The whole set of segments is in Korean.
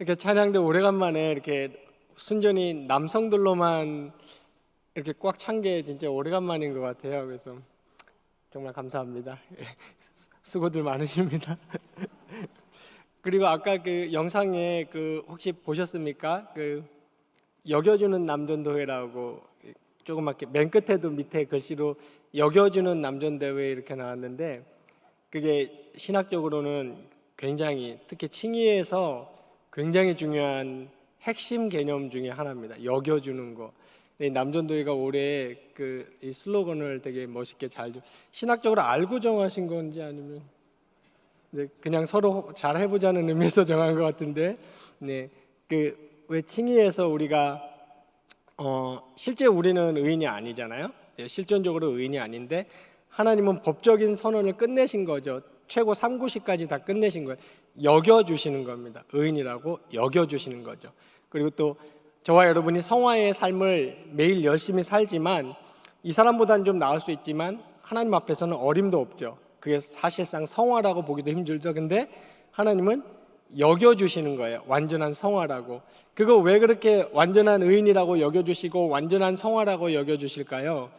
이렇게 찬양도 오래간만에 이렇게 순전히 남성들로만 이렇게 꽉 찬 게 진짜 오래간만인 것 같아요. 그래서 정말 감사합니다. 수고들 많으십니다. 그리고 아까 그 영상에 혹시 보셨습니까? 여겨주는 남전도회라고 조그맣게 맨 끝에도 밑에 글씨로 여겨주는 남전도회 이렇게 나왔는데, 그게 신학적으로는 굉장히, 특히 칭의에서 굉장히 중요한 핵심 개념 중에 하나입니다. 여겨주는 거. 남전도회가 올해 이 슬로건을 되게 멋있게 신학적으로 알고 정하신 건지 아니면 그냥 서로 잘 해보자는 의미에서 정한 것 같은데, 왜 칭의에서 우리가 실제 우리는 의인이 아니잖아요. 실존적으로 의인이 아닌데 하나님은 법적인 선언을 끝내신 거죠. 최고 3구시까지 다 끝내신 거예요. 여겨주시는 겁니다. 의인이라고 여겨주시는 거죠. 그리고 또 저와 여러분이 성화의 삶을 매일 열심히 살지만 이 사람보다는 좀 나을 수 있지만 하나님 앞에서는 어림도 없죠. 그게 사실상 성화라고 보기도 힘들죠. 근데 하나님은 여겨주시는 거예요. 완전한 성화라고. 그거 왜 그렇게 완전한 의인이라고 여겨주시고 완전한 성화라고 여겨주실까요?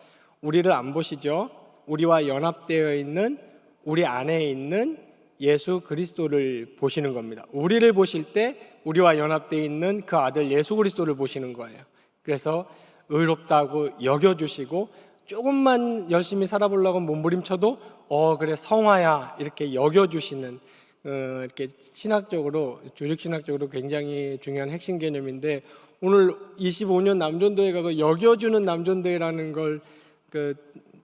우리를 안 보시죠. 우리와 연합되어 있는, 우리 안에 있는 예수 그리스도를 보시는 겁니다. 우리를 보실 때 우리와 연합되어 있는 그 아들 예수 그리스도를 보시는 거예요. 그래서 의롭다고 여겨주시고, 조금만 열심히 살아보려고 몸부림쳐도 그래 성화야 이렇게 여겨주시는, 이렇게 신학적으로, 조직신학적으로 굉장히 중요한 핵심 개념인데, 오늘 25년 남전도회가 여겨주는 남전도회라는 걸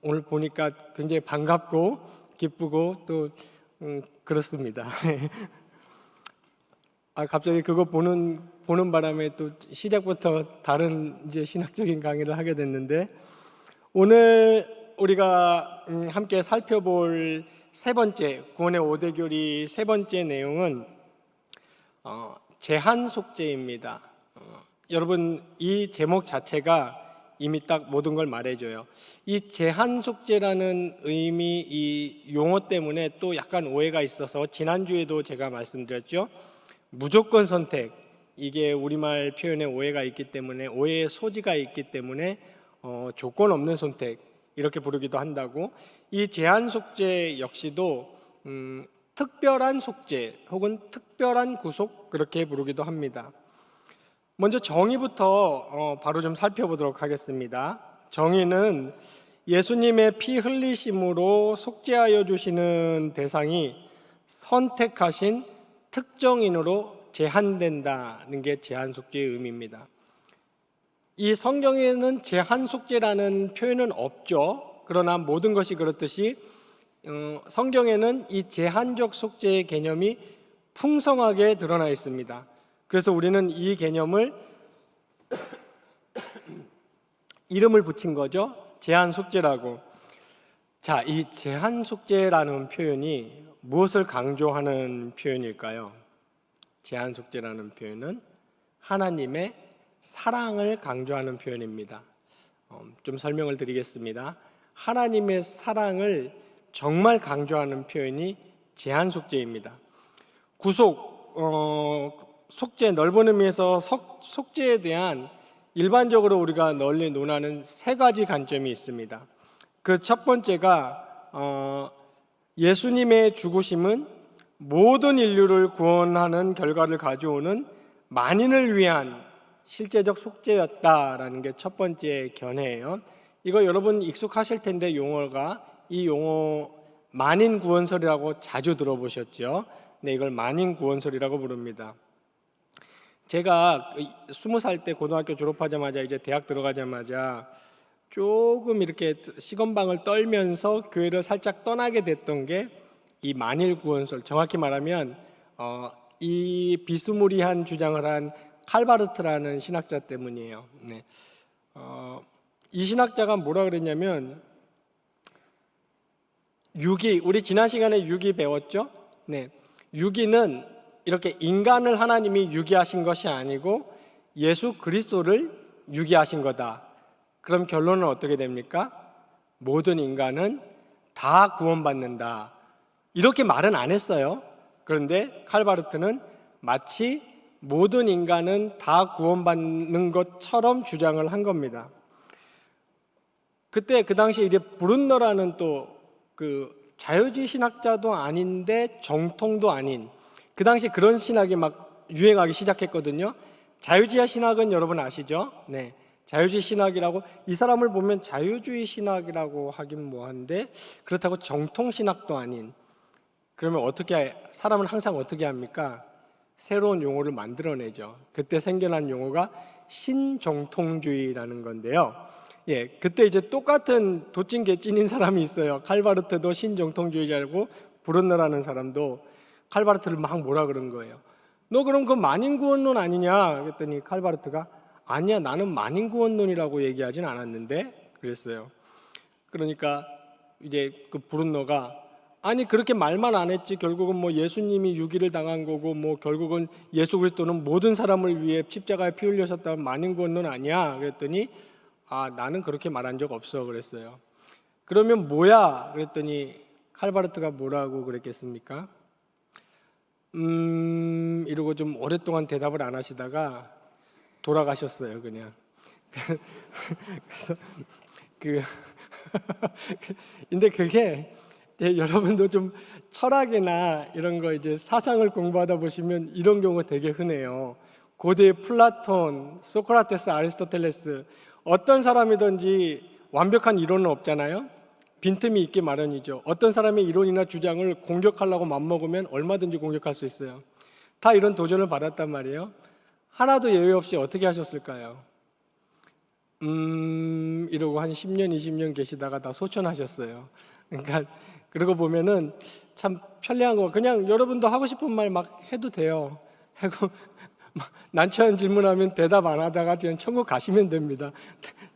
오늘 보니까 굉장히 반갑고 기쁘고 또 그렇습니다. 갑자기 그거 보는 바람에 또 시작부터 다른 이제 신학적인 강의를 하게 됐는데, 오늘 우리가 함께 살펴볼 세 번째, 구원의 5대 교리 세 번째 내용은 제한 속죄입니다. 여러분, 이 제목 자체가 이미 딱 모든 걸 말해줘요. 이 제한 속죄라는 의미, 이 용어 때문에 또 약간 오해가 있어서 지난주에도 제가 말씀드렸죠. 무조건 선택, 이게 우리말 표현에 오해가 있기 때문에, 오해의 소지가 있기 때문에 조건 없는 선택 이렇게 부르기도 한다고. 이 제한 속죄 역시도 특별한 속죄 혹은 특별한 구속 그렇게 부르기도 합니다. 먼저 정의부터 바로 좀 살펴보도록 하겠습니다. 정의는 예수님의 피 흘리심으로 속죄하여 주시는 대상이 선택하신 특정인으로 제한된다는 게 제한 속죄의 의미입니다. 이 성경에는 제한 속죄라는 표현은 없죠. 그러나 모든 것이 그렇듯이 성경에는 이 제한적 속죄의 개념이 풍성하게 드러나 있습니다. 그래서 우리는 이 개념을 이름을 붙인 거죠. 제한 속죄라고. 자, 이 제한 속죄라는 표현이 무엇을 강조하는 표현일까요? 제한 속죄라는 표현은 하나님의 사랑을 강조하는 표현입니다. 좀 설명을 드리겠습니다. 하나님의 사랑을 정말 강조하는 표현이 제한 속죄입니다. 구속, 속죄, 넓은 의미에서 속죄에 대한 일반적으로 우리가 널리 논하는 세 가지 관점이 있습니다. 그 첫 번째가 예수님의 죽으심은 모든 인류를 구원하는 결과를 가져오는 만인을 위한 실제적 속죄였다라는 게 첫 번째 견해예요. 이거 여러분 익숙하실 텐데, 이 용어 만인 구원설이라고 자주 들어보셨죠? 네, 이걸 만인 구원설이라고 부릅니다. 제가 20살 때 고등학교 졸업하자마자 이제 대학 들어가자마자 조금 이렇게 시건방을 떨면서 교회를 살짝 떠나게 됐던 게 이 만일 구원설, 정확히 말하면 이 비스무리한 주장을 한 칼바르트라는 신학자 때문이에요. 네. 이 신학자가 뭐라 그랬냐면, 유기, 우리 지난 시간에 유기 배웠죠? 네. 유기는 이렇게 인간을 하나님이 유기하신 것이 아니고 예수 그리스도를 유기하신 거다. 그럼 결론은 어떻게 됩니까? 모든 인간은 다 구원받는다. 이렇게 말은 안 했어요. 그런데 칼바르트는 마치 모든 인간은 다 구원받는 것처럼 주장을 한 겁니다. 그때 그 당시에 이제 브룬너라는 또 그 자유주의 신학자도 아닌데 정통도 아닌, 그 당시 그런 신학이 막 유행하기 시작했거든요. 자유주의 신학은 여러분 아시죠? 네, 자유주의 신학이라고, 이 사람을 보면 자유주의 신학이라고 하긴 뭐한데 그렇다고 정통 신학도 아닌. 그러면 어떻게, 사람은 항상 어떻게 합니까? 새로운 용어를 만들어내죠. 그때 생겨난 용어가 신정통주의라는 건데요. 예, 그때 이제 똑같은 도찐 개찐인 사람이 있어요. 칼바르트도 신정통주의자고 브룬너라는 사람도 칼바르트를 막 뭐라 그런 거예요. 너 그럼 그 만인구원론 아니냐? 그랬더니 칼바르트가 아니야, 나는 만인구원론이라고 얘기하진 않았는데 그랬어요. 그러니까 이제 그 브룬너가 아니 그렇게 말만 안 했지, 결국은 뭐 예수님이 유기를 당한 거고 뭐 결국은 예수 그리스도는 모든 사람을 위해 십자가에 피 흘리셨다면 만인구원론 아니야? 그랬더니 아, 나는 그렇게 말한 적 없어 그랬어요. 그러면 뭐야? 그랬더니 칼바르트가 뭐라고 그랬겠습니까? 이러고 좀 오랫동안 대답을 안 하시다가 돌아가셨어요, 그냥. 그래서 근데 그게 여러분도 좀 철학이나 이런 거 이제 사상을 공부하다 보시면 이런 경우가 되게 흔해요. 고대 플라톤, 소크라테스, 아리스토텔레스, 어떤 사람이든지 완벽한 이론은 없잖아요. 빈틈이 있기 마련이죠. 어떤 사람의 이론이나 주장을 공격하려고 맘먹으면 얼마든지 공격할 수 있어요. 다 이런 도전을 받았단 말이에요. 하나도 예외 없이 어떻게 하셨을까요? 이러고 한 10년, 20년 계시다가 다 소천하셨어요. 그러니까 그러고 보면은 참 편리한 거, 그냥 여러분도 하고 싶은 말 막 해도 돼요. 하고 난처한 질문하면 대답 안 하다가 그냥 천국 가시면 됩니다.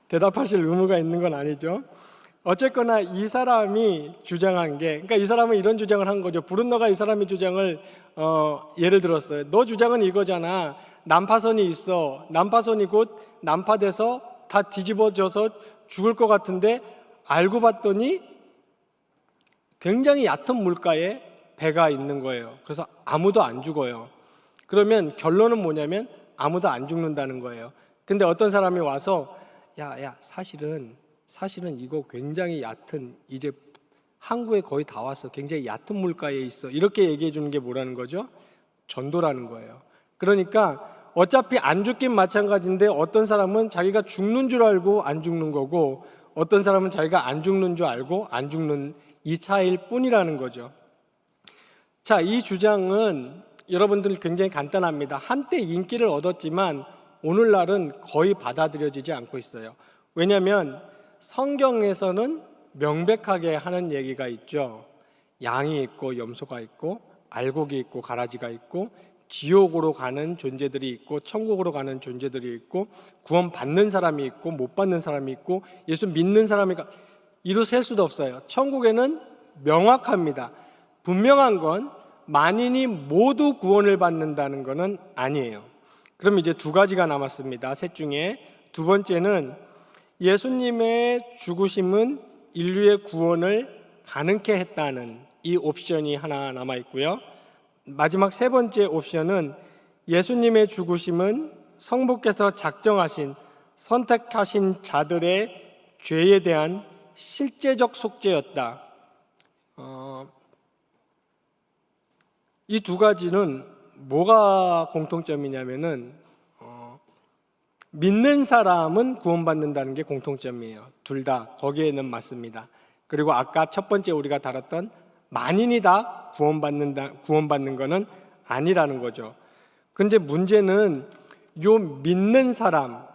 대답하실 의무가 있는 건 아니죠. 어쨌거나 이 사람이 주장한 게, 그러니까 이 사람은 이런 주장을 한 거죠. 브룬너가 이 사람의 주장을 예를 들었어요. 너 주장은 이거잖아. 난파선이 있어. 난파선이 곧 난파돼서 다 뒤집어져서 죽을 것 같은데 알고 봤더니 굉장히 얕은 물가에 배가 있는 거예요. 그래서 아무도 안 죽어요. 그러면 결론은 뭐냐면 아무도 안 죽는다는 거예요. 근데 어떤 사람이 와서 야, 사실은 이거 굉장히 얕은, 이제 항구에 거의 다 왔어. 굉장히 얕은 물가에 있어. 이렇게 얘기해 주는 게 뭐라는 거죠? 전도라는 거예요. 그러니까 어차피 안 죽긴 마찬가지인데 어떤 사람은 자기가 죽는 줄 알고 안 죽는 거고 어떤 사람은 자기가 안 죽는 줄 알고 안 죽는, 이 차이일 뿐이라는 거죠. 자, 이 주장은 여러분들 굉장히 간단합니다. 한때 인기를 얻었지만 오늘날은 거의 받아들여지지 않고 있어요. 왜냐하면 성경에서는 명백하게 하는 얘기가 있죠. 양이 있고 염소가 있고 알곡이 있고 가라지가 있고 지옥으로 가는 존재들이 있고 천국으로 가는 존재들이 있고 구원받는 사람이 있고 못 받는 사람이 있고 예수 믿는 사람이 있고, 이루 셀 수도 없어요. 천국에는 명확합니다. 분명한 건 만인이 모두 구원을 받는다는 것은 아니에요. 그럼 이제 두 가지가 남았습니다. 셋 중에 두 번째는 예수님의 죽으심은 인류의 구원을 가능케 했다는 이 옵션이 하나 남아 있고요. 마지막 세 번째 옵션은 예수님의 죽으심은 성부께서 작정하신, 선택하신 자들의 죄에 대한 실제적 속죄였다. 이 두 가지는 뭐가 공통점이냐면은 믿는 사람은 구원받는다는 게 공통점이에요. 둘 다 거기에는 맞습니다. 그리고 아까 첫 번째 우리가 다뤘던 만인이 다 구원받는 거는 아니라는 거죠. 근데 문제는 요 믿는 사람,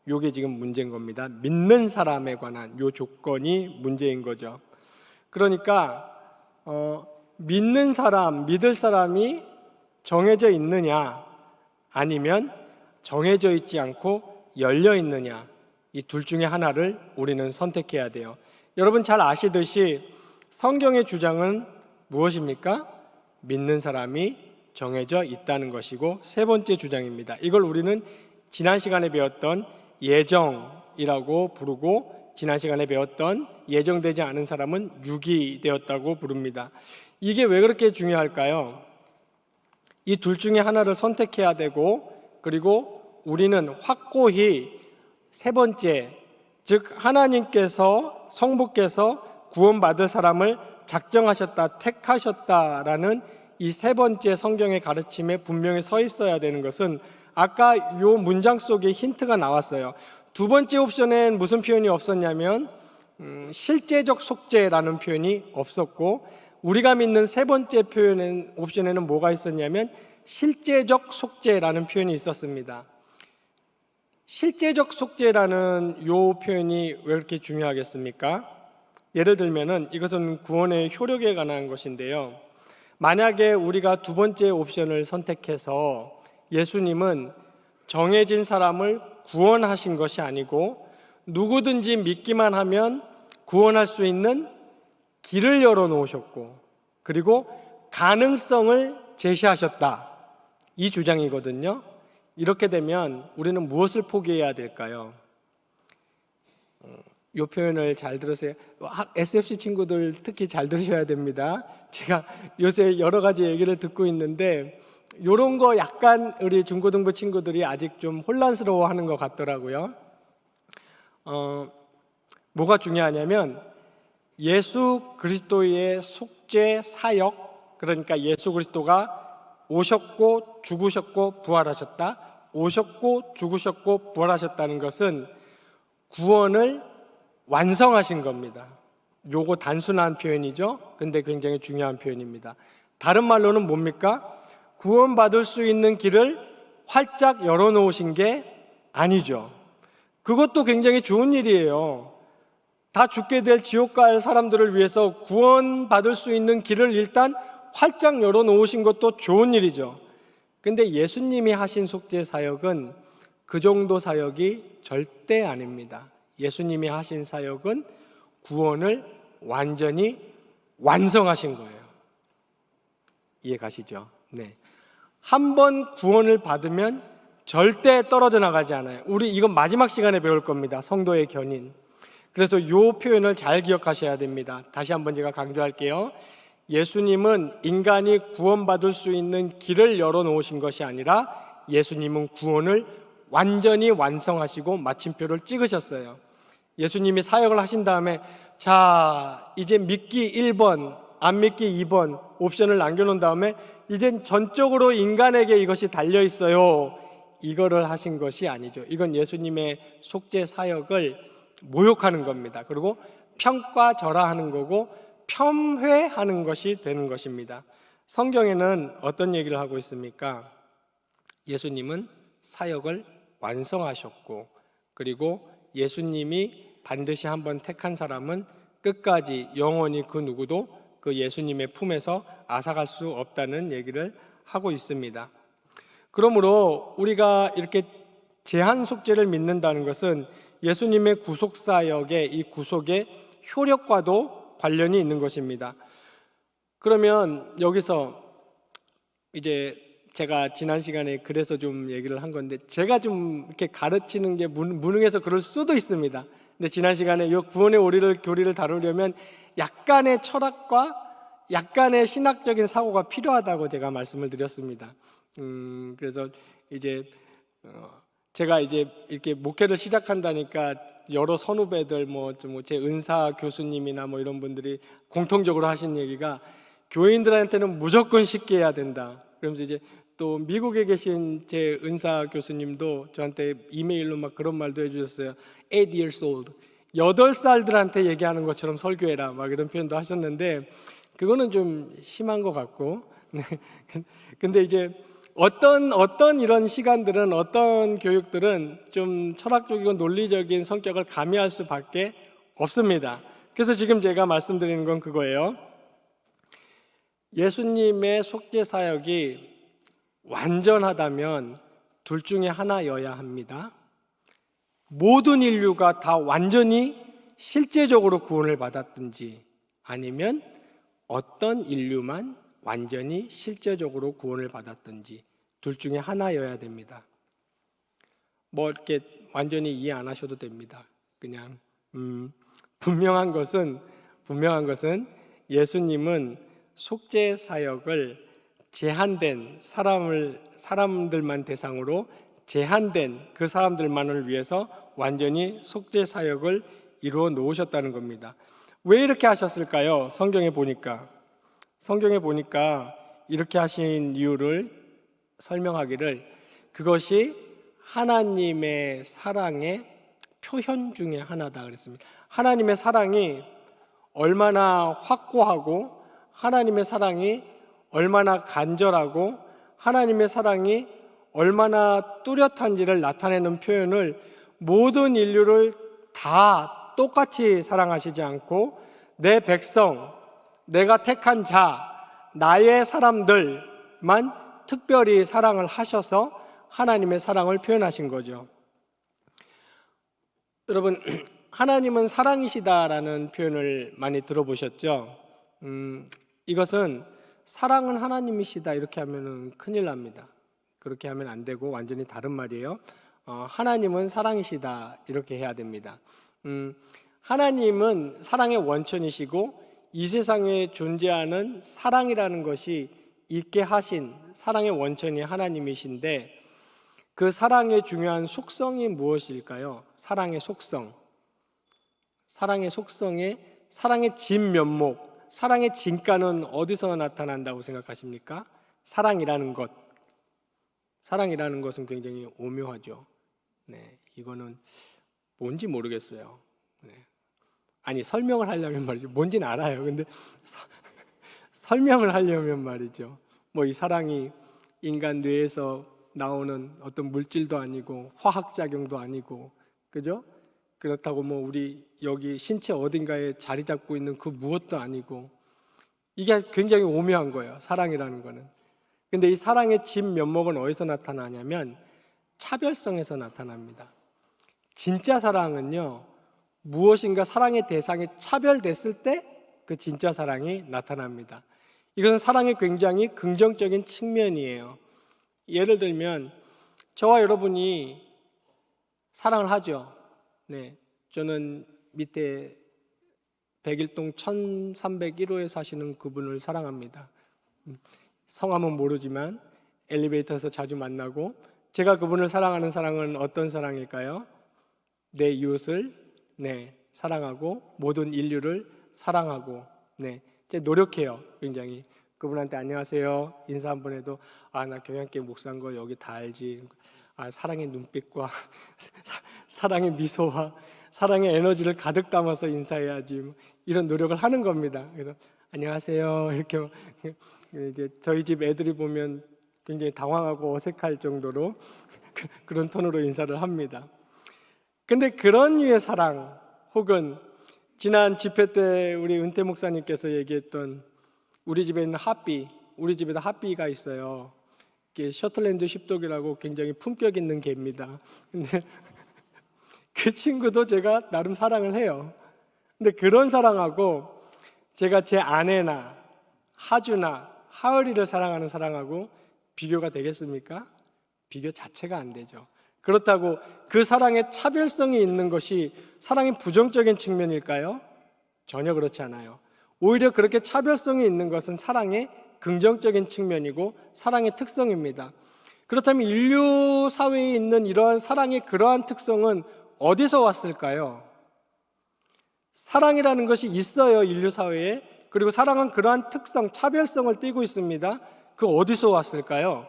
요게 지금 문제인 겁니다. 믿는 사람에 관한 요 조건이 문제인 거죠. 그러니까 믿는 사람, 믿을 사람이 정해져 있느냐 아니면 정해져 있지 않고 열려 있느냐, 이 둘 중에 하나를 우리는 선택해야 돼요. 여러분 잘 아시듯이 성경의 주장은 무엇입니까? 믿는 사람이 정해져 있다는 것이고 세 번째 주장입니다. 이걸 우리는 지난 시간에 배웠던 예정이라고 부르고 지난 시간에 배웠던 예정되지 않은 사람은 유기되었다고 부릅니다. 이게 왜 그렇게 중요할까요? 이 둘 중에 하나를 선택해야 되고, 그리고 우리는 확고히 세 번째, 즉 하나님께서, 성부께서 구원받을 사람을 작정하셨다, 택하셨다라는 이 세 번째 성경의 가르침에 분명히 서 있어야 되는 것은 아까 요 문장 속에 힌트가 나왔어요. 두 번째 옵션엔 무슨 표현이 없었냐면 실제적 속죄라는 표현이 없었고, 우리가 믿는 세 번째 옵션에는 뭐가 있었냐면 실제적 속죄라는 표현이 있었습니다. 실제적 속죄라는 요 표현이 왜 이렇게 중요하겠습니까? 예를 들면은 이것은 구원의 효력에 관한 것인데요. 만약에 우리가 두 번째 옵션을 선택해서 예수님은 정해진 사람을 구원하신 것이 아니고 누구든지 믿기만 하면 구원할 수 있는 길을 열어놓으셨고, 그리고 가능성을 제시하셨다, 이 주장이거든요. 이렇게 되면 우리는 무엇을 포기해야 될까요? 이 표현을 잘 들으세요. SFC 친구들 특히 잘 들으셔야 됩니다. 제가 요새 여러 가지 얘기를 듣고 있는데 이런 거 약간 우리 중고등부 친구들이 아직 좀 혼란스러워하는 것 같더라고요. 뭐가 중요하냐면 예수 그리스도의 속죄 사역, 그러니까 예수 그리스도가 오셨고 죽으셨고 부활하셨다, 오셨고 죽으셨고 부활하셨다는 것은 구원을 완성하신 겁니다. 요거 단순한 표현이죠. 근데 굉장히 중요한 표현입니다. 다른 말로는 뭡니까? 구원받을 수 있는 길을 활짝 열어놓으신 게 아니죠. 그것도 굉장히 좋은 일이에요. 다 죽게 될 지옥 갈 사람들을 위해서 구원받을 수 있는 길을 일단 활짝 열어놓으신 것도 좋은 일이죠. 근데 예수님이 하신 속죄 사역은 그 정도 사역이 절대 아닙니다. 예수님이 하신 사역은 구원을 완전히 완성하신 거예요. 이해 가시죠? 네. 한 번 구원을 받으면 절대 떨어져 나가지 않아요. 우리 이건 마지막 시간에 배울 겁니다. 성도의 견인. 그래서 이 표현을 잘 기억하셔야 됩니다. 다시 한번 제가 강조할게요. 예수님은 인간이 구원받을 수 있는 길을 열어놓으신 것이 아니라 예수님은 구원을 완전히 완성하시고 마침표를 찍으셨어요. 예수님이 사역을 하신 다음에 자, 이제 믿기 1번, 안 믿기 2번 옵션을 남겨놓은 다음에 이젠 전적으로 인간에게 이것이 달려있어요, 이거를 하신 것이 아니죠. 이건 예수님의 속죄 사역을 모욕하는 겁니다. 그리고 평가절하하는 거고 폄훼하는 것이 되는 것입니다. 성경에는 어떤 얘기를 하고 있습니까? 예수님은 사역을 완성하셨고, 그리고 예수님이 반드시 한번 택한 사람은 끝까지 영원히 그 누구도 그 예수님의 품에서 앗아갈 수 없다는 얘기를 하고 있습니다. 그러므로 우리가 이렇게 제한 속죄를 믿는다는 것은 예수님의 구속사역의 이 구속의 효력과도 관련이 있는 것입니다. 그러면 여기서 이제 제가 지난 시간에 그래서 좀 얘기를 한 건데, 제가 좀 이렇게 가르치는 게 무능해서 그럴 수도 있습니다. 근데 지난 시간에 이 구원의 교리를 다루려면 약간의 철학과 약간의 신학적인 사고가 필요하다고 제가 말씀을 드렸습니다. 그래서 이제 제가 이제 이렇게 목회를 시작한다니까 여러 선후배들 제 은사 교수님이나 이런 분들이 공통적으로 하신 얘기가 교인들한테는 무조건 쉽게 해야 된다. 그러면서 이제 또 미국에 계신 제 은사 교수님도 저한테 이메일로 막 그런 말도 해주셨어요. 8 years old, 8살들한테 얘기하는 것처럼 설교해라, 막 이런 표현도 하셨는데 그거는 좀 심한 것 같고. 근데 이제 어떤 이런 시간들은, 어떤 교육들은 좀 철학적이고 논리적인 성격을 가미할 수밖에 없습니다. 그래서 지금 제가 말씀드리는 건 그거예요. 예수님의 속죄 사역이 완전하다면 둘 중에 하나여야 합니다. 모든 인류가 다 완전히 실제적으로 구원을 받았든지, 아니면 어떤 인류만 완전히 실제적으로 구원을 받았든지, 둘 중에 하나여야 됩니다. 이렇게 완전히 이해 안 하셔도 됩니다. 그냥 분명한 것은 예수님은 속죄 사역을 제한된 사람들만 대상으로 제한된 그 사람들만을 위해서 완전히 속죄 사역을 이루어 놓으셨다는 겁니다. 왜 이렇게 하셨을까요? 성경에 보니까 이렇게 하신 이유를 설명하기를 그것이 하나님의 사랑의 표현 중에 하나다 그랬습니다. 하나님의 사랑이 얼마나 확고하고 하나님의 사랑이 얼마나 간절하고 하나님의 사랑이 얼마나 뚜렷한지를 나타내는 표현을 모든 인류를 다 똑같이 사랑하시지 않고 내 백성, 내가 택한 자, 나의 사람들만 특별히 사랑을 하셔서 하나님의 사랑을 표현하신 거죠. 여러분, 하나님은 사랑이시다라는 표현을 많이 들어보셨죠? 이것은 사랑은 하나님이시다 이렇게 하면 큰일 납니다. 그렇게 하면 안 되고 완전히 다른 말이에요. 하나님은 사랑이시다 이렇게 해야 됩니다. 하나님은 사랑의 원천이시고 이 세상에 존재하는 사랑이라는 것이 있게 하신 사랑의 원천이 하나님이신데 그 사랑의 중요한 속성이 무엇일까요? 사랑의 속성에 사랑의 진면목, 사랑의 진가는 어디서 나타난다고 생각하십니까? 사랑이라는 것은 굉장히 오묘하죠. 네, 이거는 뭔지 모르겠어요. 네. 아니 설명을 하려면 말이죠. 뭔지는 알아요. 근데 설명을 하려면 말이죠. 뭐 이 사랑이 인간 뇌에서 나오는 어떤 물질도 아니고 화학작용도 아니고, 그죠? 그렇다고 뭐 우리 여기 신체 어딘가에 자리 잡고 있는 그 무엇도 아니고, 이게 굉장히 오묘한 거예요. 사랑이라는 거는. 근데 이 사랑의 진면목은 어디서 나타나냐면 차별성에서 나타납니다. 진짜 사랑은요, 무엇인가 사랑의 대상이 차별됐을 때 그 진짜 사랑이 나타납니다. 이것은 사랑의 굉장히 긍정적인 측면이에요. 예를 들면 저와 여러분이 사랑을 하죠. 네, 저는 밑에 101동 1301호에 사시는 그분을 사랑합니다. 성함은 모르지만 엘리베이터에서 자주 만나고, 제가 그분을 사랑하는 사랑은 어떤 사랑일까요? 내 이웃을 사랑하고 모든 인류를 사랑하고, 이제 노력해요. 굉장히 그분한테 안녕하세요 인사 한 번 해도 나 경양계 목사인 거 여기 다 알지. 사랑의 눈빛과 사랑의 미소와 사랑의 에너지를 가득 담아서 인사해야지. 이런 노력을 하는 겁니다. 그래서 안녕하세요 이렇게 이제 저희 집 애들이 보면 굉장히 당황하고 어색할 정도로 그런 톤으로 인사를 합니다. 근데 그런 류의 사랑, 혹은 지난 집회 때 우리 은퇴 목사님께서 얘기했던 우리 집에 있는 우리 집에도 핫비가 있어요. 이게 셔틀랜드 십독이라고 굉장히 품격 있는 개입니다. 근데 그 친구도 제가 나름 사랑을 해요. 근데 그런 사랑하고 제가 제 아내나 하주나 하을이를 사랑하는 사랑하고 비교가 되겠습니까? 비교 자체가 안 되죠. 그렇다고 그 사랑에 차별성이 있는 것이 사랑의 부정적인 측면일까요? 전혀 그렇지 않아요. 오히려 그렇게 차별성이 있는 것은 사랑의 긍정적인 측면이고 사랑의 특성입니다. 그렇다면 인류 사회에 있는 이러한 사랑의 그러한 특성은 어디서 왔을까요? 사랑이라는 것이 있어요, 인류 사회에. 그리고 사랑은 그러한 특성, 차별성을 띠고 있습니다. 그 어디서 왔을까요?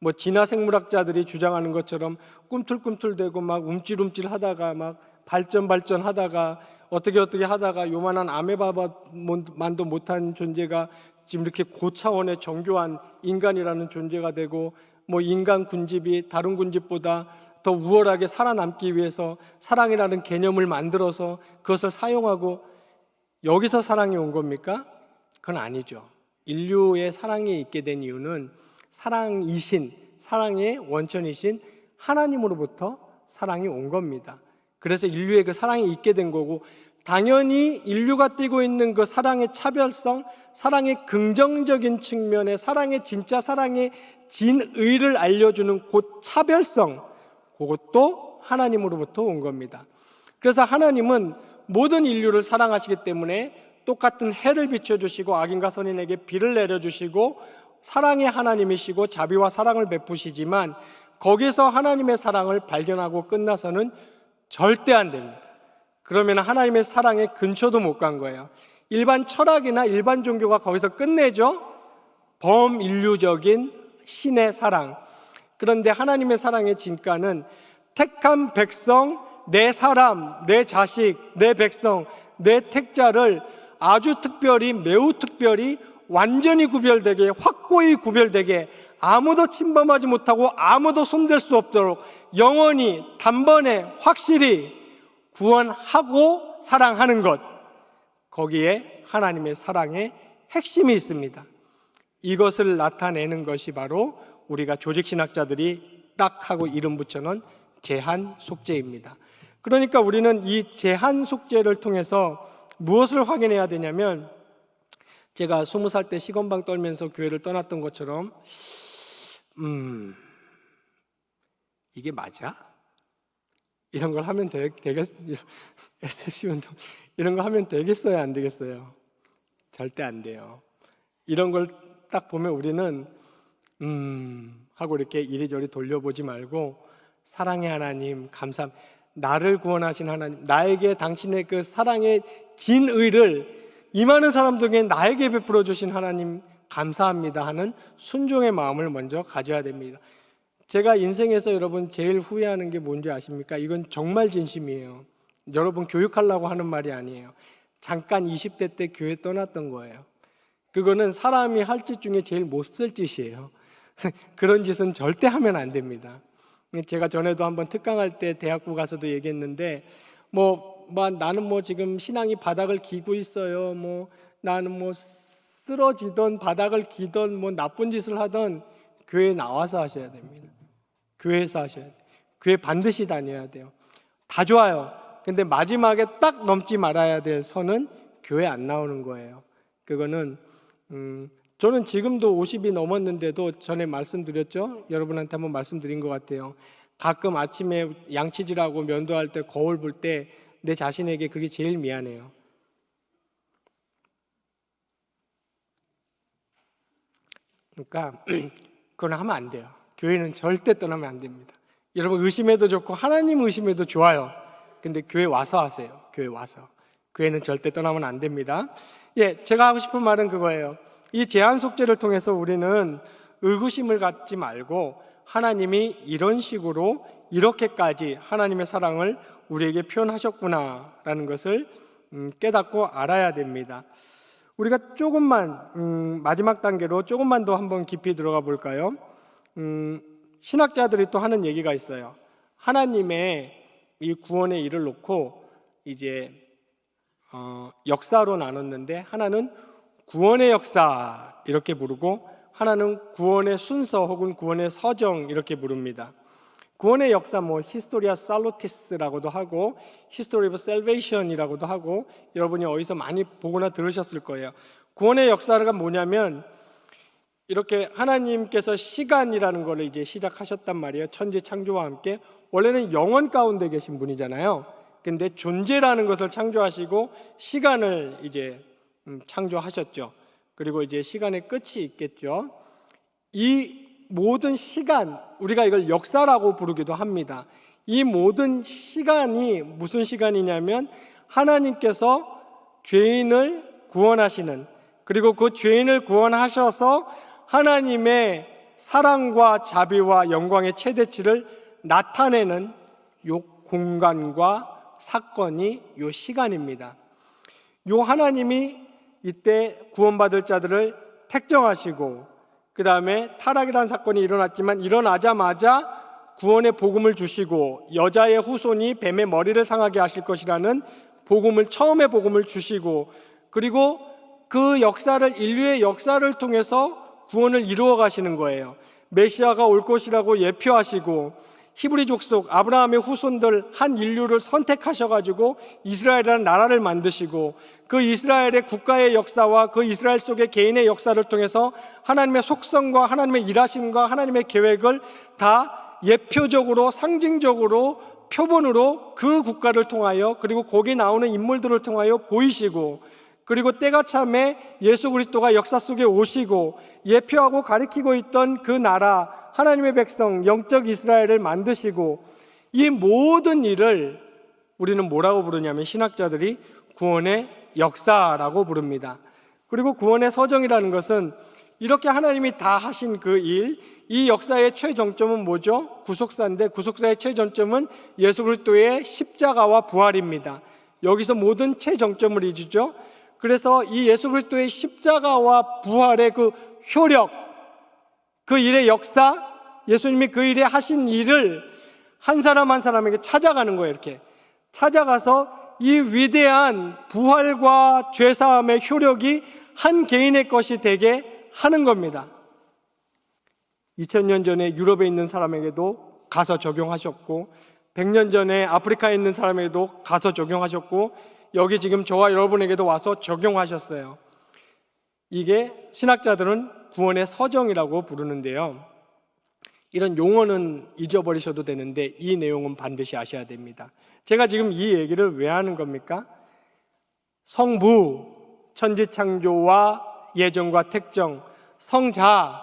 뭐 진화 생물학자들이 주장하는 것처럼 꿈틀꿈틀대고 막 움찔움찔 하다가 막 발전하다가 어떻게 하다가 요만한 아메바만도 못한 존재가 지금 이렇게 고차원의 정교한 인간이라는 존재가 되고, 뭐 인간 군집이 다른 군집보다 더 우월하게 살아남기 위해서 사랑이라는 개념을 만들어서 그것을 사용하고, 여기서 사랑이 온 겁니까? 그건 아니죠. 인류의 사랑이 있게 된 이유는 사랑의 원천이신 하나님으로부터 사랑이 온 겁니다. 그래서 인류의 그 사랑이 있게 된 거고, 당연히 인류가 띠고 있는 그 사랑의 차별성, 사랑의 긍정적인 측면에 진짜 사랑의 진의를 알려주는 그 차별성, 그것도 하나님으로부터 온 겁니다. 그래서 하나님은 모든 인류를 사랑하시기 때문에 똑같은 해를 비춰주시고 악인과 선인에게 비를 내려주시고 사랑의 하나님이시고 자비와 사랑을 베푸시지만 거기서 하나님의 사랑을 발견하고 끝나서는 절대 안 됩니다. 그러면 하나님의 사랑의 근처도 못 간 거예요. 일반 철학이나 일반 종교가 거기서 끝내죠. 범인류적인 신의 사랑. 그런데 하나님의 사랑의 진가는 택한 백성, 내 사람, 내 자식, 내 백성, 내 택자를 아주 특별히, 매우 특별히 완전히 구별되게, 확고히 구별되게, 아무도 침범하지 못하고 아무도 손댈 수 없도록 영원히 단번에 확실히 구원하고 사랑하는 것, 거기에 하나님의 사랑의 핵심이 있습니다. 이것을 나타내는 것이 바로 우리가 조직신학자들이 딱 하고 이름 붙여놓은 제한 속죄입니다. 그러니까 우리는 이 제한 속죄를 통해서 무엇을 확인해야 되냐면, 제가 20살 때 시건방 떨면서 교회를 떠났던 것처럼 이게 맞아? 이런 걸 하면 SFC 운동 이런 거 하면 되겠어요? 안 되겠어요? 절대 안 돼요. 이런 걸 딱 보면 우리는 하고 이렇게 이리저리 돌려보지 말고, 사랑의 하나님 감사합니다. 나를 구원하신 하나님, 나에게 당신의 그 사랑의 진의를 이 많은 사람들에게 나에게 베풀어 주신 하나님 감사합니다 하는 순종의 마음을 먼저 가져야 됩니다. 제가 인생에서 여러분 제일 후회하는 게 뭔지 아십니까? 이건 정말 진심이에요. 여러분 교육하려고 하는 말이 아니에요. 잠깐 20대 때 교회 떠났던 거예요. 그거는 사람이 할 짓 중에 제일 못쓸 짓이에요. 그런 짓은 절대 하면 안 됩니다. 제가 전에도 한번 특강할 때 대학부 가서도 얘기했는데, 나는 지금 신앙이 바닥을 기고 있어요. 나는 쓰러지던 바닥을 기던 나쁜 짓을 하던, 교회에 나와서 하셔야 됩니다. 교회에서 하셔야 돼요. 교회 반드시 다녀야 돼요. 다 좋아요. 근데 마지막에 딱 넘지 말아야 될 선은 교회 안 나오는 거예요. 그거는 저는 지금도 50이 넘었는데도 전에 말씀드렸죠? 여러분한테 한번 말씀드린 것 같아요. 가끔 아침에 양치질하고 면도할 때 거울 볼 때 내 자신에게 그게 제일 미안해요. 그러니까 그건 하면 안 돼요. 교회는 절대 떠나면 안 됩니다. 여러분 의심해도 좋고 하나님 의심해도 좋아요. 근데 교회 와서 하세요. 교회 와서. 교회는 절대 떠나면 안 됩니다. 제가 하고 싶은 말은 그거예요. 이 제한 속죄를 통해서 우리는 의구심을 갖지 말고, 하나님이 이런 식으로 이렇게까지 하나님의 사랑을 우리에게 표현하셨구나라는 것을 깨닫고 알아야 됩니다. 우리가 조금만 마지막 단계로 조금만 더 한번 깊이 들어가 볼까요? 신학자들이 또 하는 얘기가 있어요. 하나님의 이 구원의 일을 놓고 이제 역사로 나눴는데, 하나는 구원의 역사 이렇게 부르고, 하나는 구원의 순서 혹은 구원의 서정 이렇게 부릅니다. 구원의 역사 히스토리아 살로티스라고도 하고 히스토리 오브 셀베이션이라고도 하고, 여러분이 어디서 많이 보거나 들으셨을 거예요. 구원의 역사가 뭐냐면, 이렇게 하나님께서 시간이라는 걸 이제 시작하셨단 말이에요. 천지 창조와 함께. 원래는 영원 가운데 계신 분이잖아요. 근데 존재라는 것을 창조하시고 시간을 이제 창조하셨죠. 그리고 이제 시간의 끝이 있겠죠. 이 모든 시간, 우리가 이걸 역사라고 부르기도 합니다. 이 모든 시간이 무슨 시간이냐면, 하나님께서 죄인을 구원하시는, 그리고 그 죄인을 구원하셔서 하나님의 사랑과 자비와 영광의 최대치를 나타내는 요 공간과 사건이 요 시간입니다. 요 하나님이 이때 구원받을 자들을 택정하시고, 그 다음에 타락이라는 사건이 일어났지만 일어나자마자 구원의 복음을 주시고, 여자의 후손이 뱀의 머리를 상하게 하실 것이라는 복음을, 처음의 복음을 주시고, 그리고 그 역사를, 인류의 역사를 통해서 구원을 이루어 가시는 거예요. 메시아가 올 것이라고 예표하시고, 히브리 족속 아브라함의 후손들 한 인류를 선택하셔가지고 이스라엘이라는 나라를 만드시고, 그 이스라엘의 국가의 역사와 그 이스라엘 속의 개인의 역사를 통해서 하나님의 속성과 하나님의 일하심과 하나님의 계획을 다 예표적으로, 상징적으로, 표본으로 그 국가를 통하여, 그리고 거기에 나오는 인물들을 통하여 보이시고, 그리고 때가 참에 예수 그리스도가 역사 속에 오시고 예표하고 가리키고 있던 그 나라, 하나님의 백성, 영적 이스라엘을 만드시고 이 모든 일을 우리는 뭐라고 부르냐면 신학자들이 구원의 역사라고 부릅니다. 그리고 구원의 서정이라는 것은 이렇게 하나님이 다 하신 그 일, 이 역사의 최정점은 뭐죠? 구속사인데 구속사의 최정점은 예수 그리스도의 십자가와 부활입니다. 여기서 모든 최정점을 이루죠. 그래서 이 예수 그리스도의 십자가와 부활의 그 효력, 그 일의 역사, 예수님이 그 일에 하신 일을 한 사람 한 사람에게 찾아가는 거예요. 이렇게 찾아가서 이 위대한 부활과 죄사함의 효력이 한 개인의 것이 되게 하는 겁니다. 2000년 전에 유럽에 있는 사람에게도 가서 적용하셨고 100년 전에 아프리카에 있는 사람에게도 가서 적용하셨고 여기 지금 저와 여러분에게도 와서 적용하셨어요. 이게 신학자들은 구원의 서정이라고 부르는데요. 이런 용어는 잊어버리셔도 되는데 이 내용은 반드시 아셔야 됩니다. 제가 지금 이 얘기를 왜 하는 겁니까? 성부, 천지창조와 예정과 택정, 성자,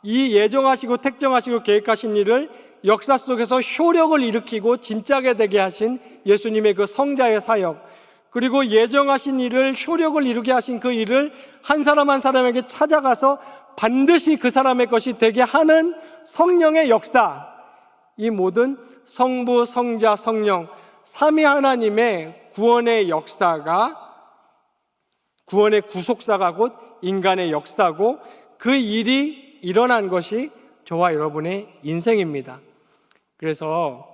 이 예정하시고 택정하시고 계획하신 일을 역사 속에서 효력을 일으키고 진짜게 되게 하신 예수님의 그 성자의 사역, 그리고 예정하신 일을 효력을 이루게 하신 그 일을 한 사람 한 사람에게 찾아가서 반드시 그 사람의 것이 되게 하는 성령의 역사, 이 모든 성부, 성자, 성령 삼위 하나님의 구원의 역사가 구원의 구속사가 곧 인간의 역사고 그 일이 일어난 것이 저와 여러분의 인생입니다. 그래서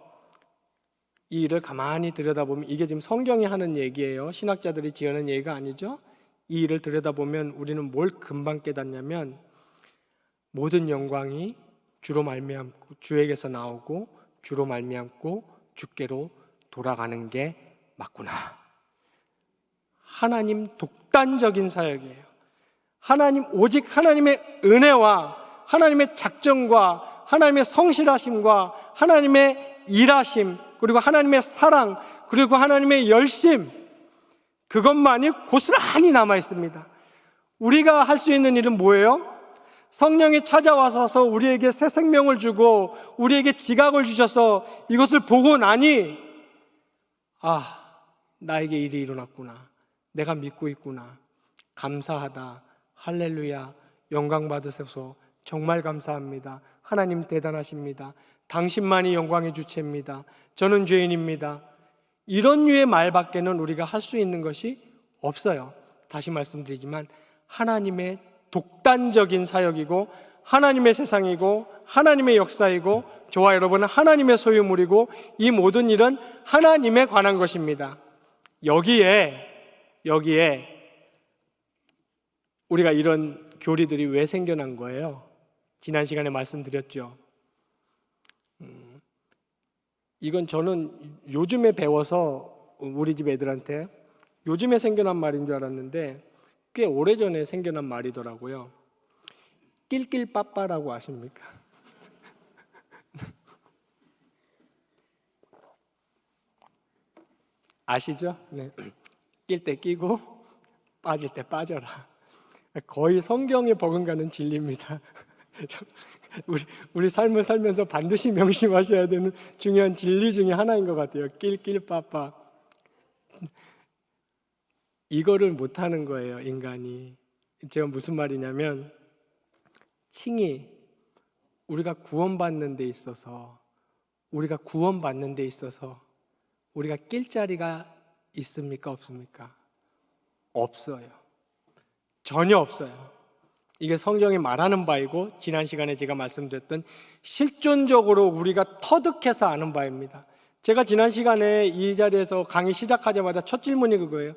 이 일을 가만히 들여다보면 이게 지금 성경이 하는 얘기예요. 신학자들이 지어낸 얘기가 아니죠. 이 일을 들여다보면 우리는 뭘 금방 깨닫냐면 모든 영광이 주로 말미암고 주에게서 나오고 주로 말미암고 주께로 돌아가는 게 맞구나. 하나님 독단적인 사역이에요. 오직 하나님의 은혜와 하나님의 작정과 하나님의 성실하심과 하나님의 일하심, 그리고 하나님의 사랑, 그리고 하나님의 열심, 그것만이 고스란히 남아 있습니다. 우리가 할 수 있는 일은 뭐예요? 성령이 찾아와서 우리에게 새 생명을 주고 우리에게 지각을 주셔서 이것을 보고 나니 나에게 일이 일어났구나, 내가 믿고 있구나, 감사하다, 할렐루야, 영광 받으소서, 정말 감사합니다, 하나님 대단하십니다, 당신만이 영광의 주체입니다, 저는 죄인입니다. 이런 류의 말밖에는 우리가 할 수 있는 것이 없어요. 다시 말씀드리지만 하나님의 독단적인 사역이고 하나님의 세상이고 하나님의 역사이고 저와 여러분은 하나님의 소유물이고 이 모든 일은 하나님에 관한 것입니다. 여기에 우리가 이런 교리들이 왜 생겨난 거예요? 지난 시간에 말씀드렸죠. 이건 저는 요즘에 배워서 우리 집 애들한테 요즘에 생겨난 말인 줄 알았는데 꽤 오래전에 생겨난 말이더라고요. 낄낄빠빠라고 아십니까? 아시죠? 네. 낄 때 끼고 빠질 때 빠져라. 거의 성경에 버금가는 진리입니다. 우리 삶을 살면서 반드시 명심하셔야 되는 중요한 진리 중에 하나인 것 같아요. 낄낄빠빠. 이거를 못하는 거예요, 인간이. 제가 무슨 말이냐면 칭이 우리가 구원받는 데 있어서 우리가 낄 자리가 있습니까? 없습니까? 없어요. 전혀 없어요. 이게 성경이 말하는 바이고 지난 시간에 제가 말씀드렸던 실존적으로 우리가 터득해서 아는 바입니다. 제가 지난 시간에 이 자리에서 강의 시작하자마자 첫 질문이 그거예요.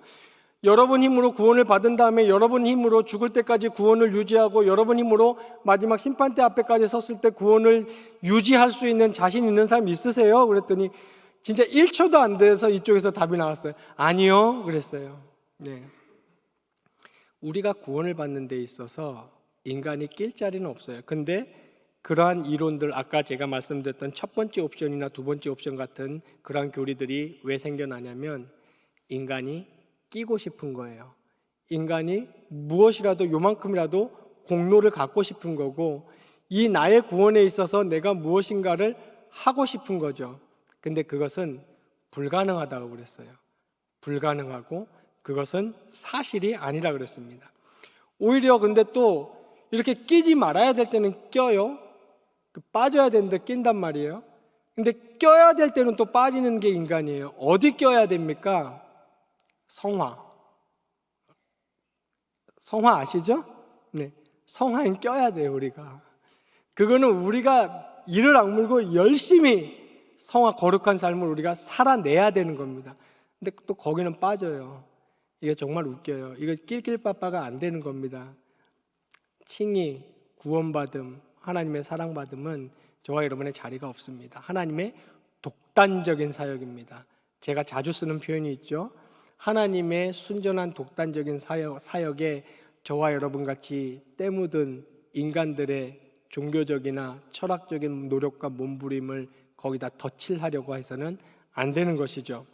여러분 힘으로 구원을 받은 다음에 여러분 힘으로 죽을 때까지 구원을 유지하고 여러분 힘으로 마지막 심판대 앞에까지 섰을 때 구원을 유지할 수 있는 자신 있는 사람 있으세요? 그랬더니 진짜 1초도 안 돼서 이쪽에서 답이 나왔어요. 아니요, 그랬어요. 네. 우리가 구원을 받는 데 있어서 인간이 낄 자리는 없어요. 근데 그러한 이론들, 아까 제가 말씀드렸던 첫 번째 옵션이나 두 번째 옵션 같은 그러한 교리들이 왜 생겨나냐면 인간이 끼고 싶은 거예요. 인간이 무엇이라도 요만큼이라도 공로를 갖고 싶은 거고, 이 나의 구원에 있어서 내가 무엇인가를 하고 싶은 거죠. 근데 그것은 불가능하다고 그랬어요. 불가능하고 그것은 사실이 아니라 그랬습니다. 오히려 근데 또 이렇게 끼지 말아야 될 때는 껴요. 빠져야 되는데 낀단 말이에요. 근데 껴야 될 때는 또 빠지는 게 인간이에요. 어디 껴야 됩니까? 성화. 성화 아시죠? 네. 성화엔 껴야 돼요, 우리가. 그거는 우리가 이를 악물고 열심히 성화 거룩한 삶을 우리가 살아내야 되는 겁니다. 근데 또 거기는 빠져요. 이게 정말 웃겨요. 이거 낄낄빠빠가 안 되는 겁니다. 칭의, 구원받음, 하나님의 사랑받음은 저와 여러분의 자리가 없습니다. 하나님의 독단적인 사역입니다. 제가 자주 쓰는 표현이 있죠. 하나님의 순전한 독단적인 사역에 저와 여러분같이 때 묻은 인간들의 종교적이나 철학적인 노력과 몸부림을 거기다 덧칠하려고 해서는 안 되는 것이죠.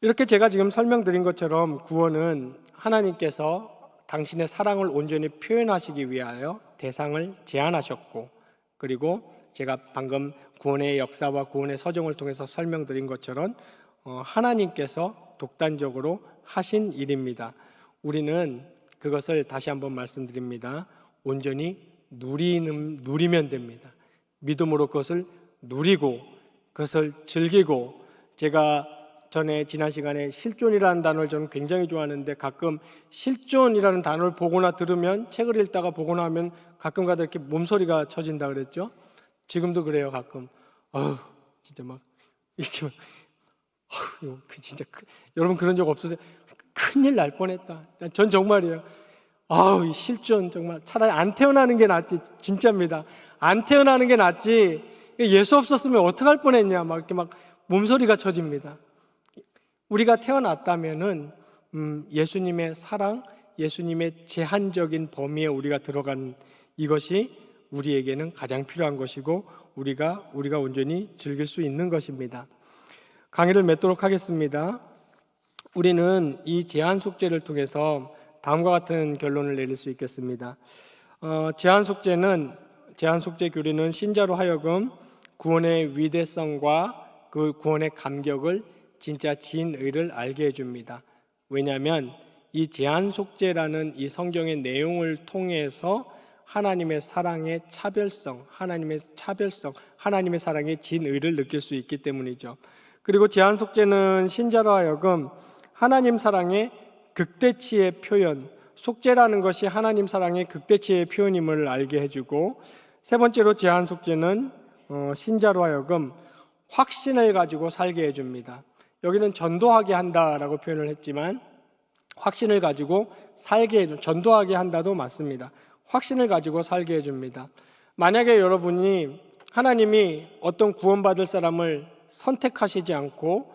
이렇게 제가 지금 설명드린 것처럼 구원은 하나님께서 당신의 사랑을 온전히 표현하시기 위하여 대상을 제한하셨고, 그리고 제가 방금 구원의 역사와 구원의 서정을 통해서 설명드린 것처럼 하나님께서 독단적으로 하신 일입니다. 우리는 그것을 다시 한번 말씀드립니다. 온전히 누리면 됩니다. 믿음으로 그것을 누리고 그것을 즐기고, 제가 전에 지난 시간에 실존이라는 단어를 저는 굉장히 좋아하는데, 가끔 실존이라는 단어를 보거나 들으면, 책을 읽다가 보거나 하면 가끔가다 이렇게 몸소리가 쳐진다 그랬죠. 지금도 그래요. 가끔 진짜 막 이렇게 막 진짜 여러분 그런 적 없으세요? 큰일 날 뻔했다. 전 정말이에요. 이 실존 정말 차라리 안 태어나는 게 낫지. 진짜입니다. 안 태어나는 게 낫지. 예수 없었으면 어떡할 뻔했냐. 막 이렇게 막 몸소리가 쳐집니다. 우리가 태어났다면은 예수님의 사랑, 예수님의 제한적인 범위에 우리가 들어간 이것이 우리에게는 가장 필요한 것이고, 우리가 온전히 즐길 수 있는 것입니다. 강의를 맺도록 하겠습니다. 우리는 이 제한 속죄를 통해서 다음과 같은 결론을 내릴 수 있겠습니다. 제한 속죄 교리는 신자로 하여금 구원의 위대성과 그 구원의 감격을 진짜 진의를 알게 해줍니다. 왜냐하면 이 제한 속죄라는 이 성경의 내용을 통해서 하나님의 사랑의 차별성, 하나님의 사랑의 진의를 느낄 수 있기 때문이죠. 그리고 제한 속죄는 신자로 하여금 하나님 사랑의 극대치의 표현, 속죄라는 것이 하나님 사랑의 극대치의 표현임을 알게 해주고, 세 번째로 제한 속죄는 신자로 하여금 확신을 가지고 살게 해줍니다. 여기는 전도하게 한다라고 표현을 했지만, 확신을 가지고 살게 해준, 전도하게 한다도 맞습니다. 확신을 가지고 살게 해줍니다. 만약에 여러분이 하나님이 어떤 구원받을 사람을 선택하시지 않고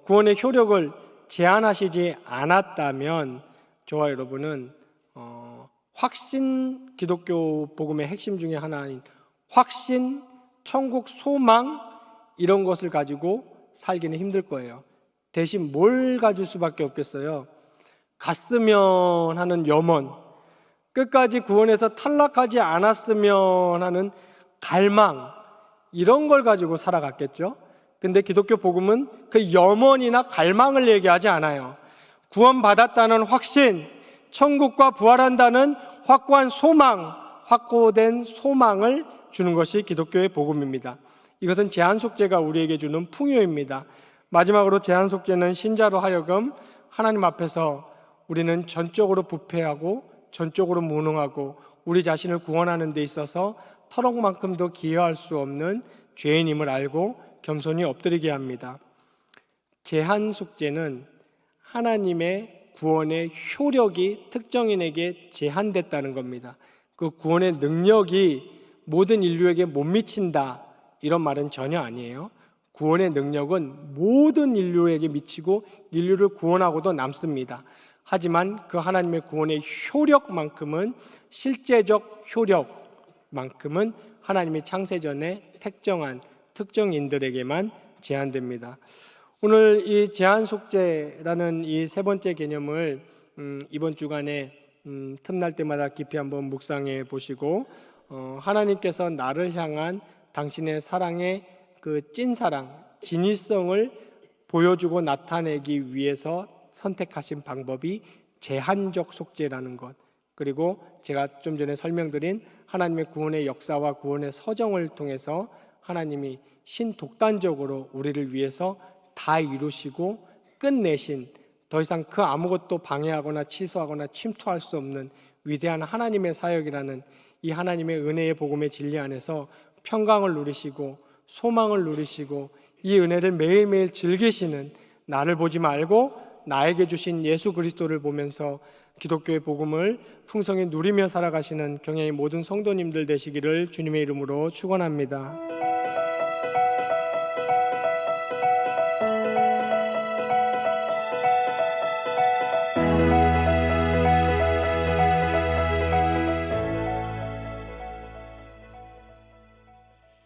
구원의 효력을 제한하시지 않았다면, 저와 여러분은 확신, 기독교 복음의 핵심 중에 하나인 확신, 천국 소망, 이런 것을 가지고 살기는 힘들 거예요. 대신 뭘 가질 수밖에 없겠어요? 갔으면 하는 염원, 끝까지 구원에서 탈락하지 않았으면 하는 갈망, 이런 걸 가지고 살아갔겠죠. 근데 기독교 복음은 그 염원이나 갈망을 얘기하지 않아요. 구원받았다는 확신, 천국과 부활한다는 확고한 소망, 확고된 소망을 주는 것이 기독교의 복음입니다. 이것은 제한 속죄가 우리에게 주는 풍요입니다. 마지막으로 제한 속죄는 신자로 하여금 하나님 앞에서 우리는 전적으로 부패하고 전적으로 무능하고 우리 자신을 구원하는 데 있어서 터럭만큼도 기여할 수 없는 죄인임을 알고 겸손히 엎드리게 합니다. 제한 속죄는 하나님의 구원의 효력이 특정인에게 제한됐다는 겁니다. 그 구원의 능력이 모든 인류에게 못 미친다, 이런 말은 전혀 아니에요. 구원의 능력은 모든 인류에게 미치고 인류를 구원하고도 남습니다. 하지만 그 하나님의 구원의 효력만큼은, 실제적 효력만큼은 하나님의 창세전에 택정한 특정인들에게만 제한됩니다. 오늘 이 제한 속죄라는 이 세 번째 개념을 이번 주간에 틈날 때마다 깊이 한번 묵상해 보시고 하나님께서 나를 향한 당신의 사랑의 그 찐사랑, 진실성을 보여주고 나타내기 위해서 선택하신 방법이 제한적 속죄라는 것, 그리고 제가 좀 전에 설명드린 하나님의 구원의 역사와 구원의 서정을 통해서 하나님이 신독단적으로 우리를 위해서 다 이루시고 끝내신, 더 이상 그 아무것도 방해하거나 취소하거나 침투할 수 없는 위대한 하나님의 사역이라는 이 하나님의 은혜의 복음의 진리 안에서 평강을 누리시고 소망을 누리시고 이 은혜를 매일매일 즐기시는, 나를 보지 말고 나에게 주신 예수 그리스도를 보면서 기독교의 복음을 풍성히 누리며 살아가시는 경애의 모든 성도님들 되시기를 주님의 이름으로 축원합니다.